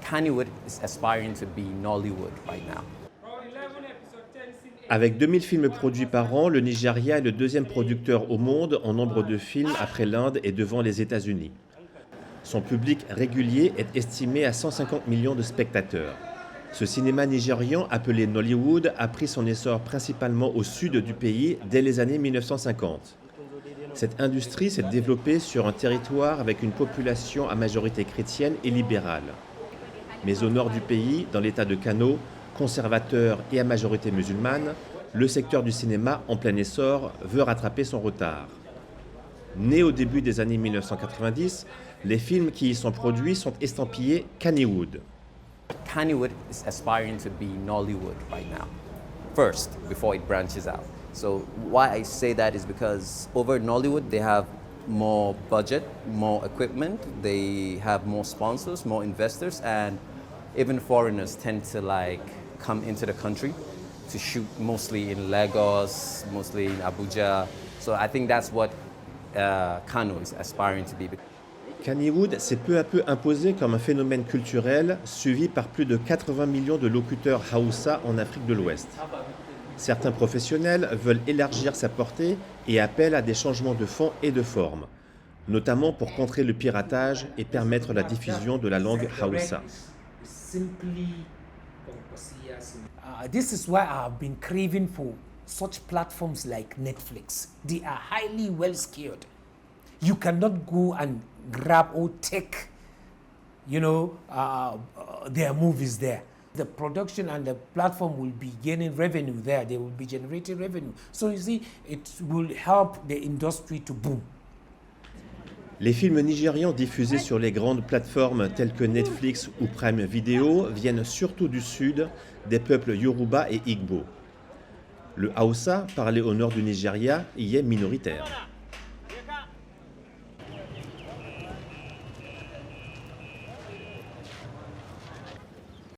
Kannywood is aspiring to be Nollywood right now. Avec 2000 films produits par an, le Nigeria est le deuxième producteur au monde en nombre de films après l'Inde et devant les États-Unis. Son public régulier est estimé à 150 millions de spectateurs. Ce cinéma nigérian, appelé Nollywood, a pris son essor principalement au sud du pays dès les années 1950. Cette industrie s'est développée sur un territoire avec une population à majorité chrétienne et libérale. Mais au nord du pays, dans l'état de Kano, conservateur et à majorité musulmane, le secteur du cinéma en plein essor veut rattraper son retard. Né au début des années 1990, les films qui y sont produits sont estampillés Kannywood. Kannywood is aspiring to be Nollywood right now, first, before it branches out. So why I say that is because over Nollywood, they have more budget, more equipment, they have more sponsors, more investors, and even foreigners tend to come into the country to shoot mostly in Lagos, mostly in Abuja. So I think that's what Kano is aspiring to be. Kannywood s'est peu à peu imposé comme un phénomène culturel suivi par plus de 80 millions de locuteurs Hausa en Afrique de l'Ouest. Certains professionnels veulent élargir sa portée et appellent à des changements de fond et de forme, notamment pour contrer le piratage et permettre la diffusion de la langue Hausa. This is why I've been craving for such platforms like Netflix. They are highly well skilled. You cannot go and grab or take, their movies there. The production and the platform will be gaining revenue there. They will be generating revenue. So you see, it will help the industry to boom. Les films nigérians diffusés sur les grandes plateformes telles que Netflix ou Prime Video viennent surtout du sud, des peuples Yoruba et Igbo. Le Hausa, parlé au nord du Nigeria, y est minoritaire.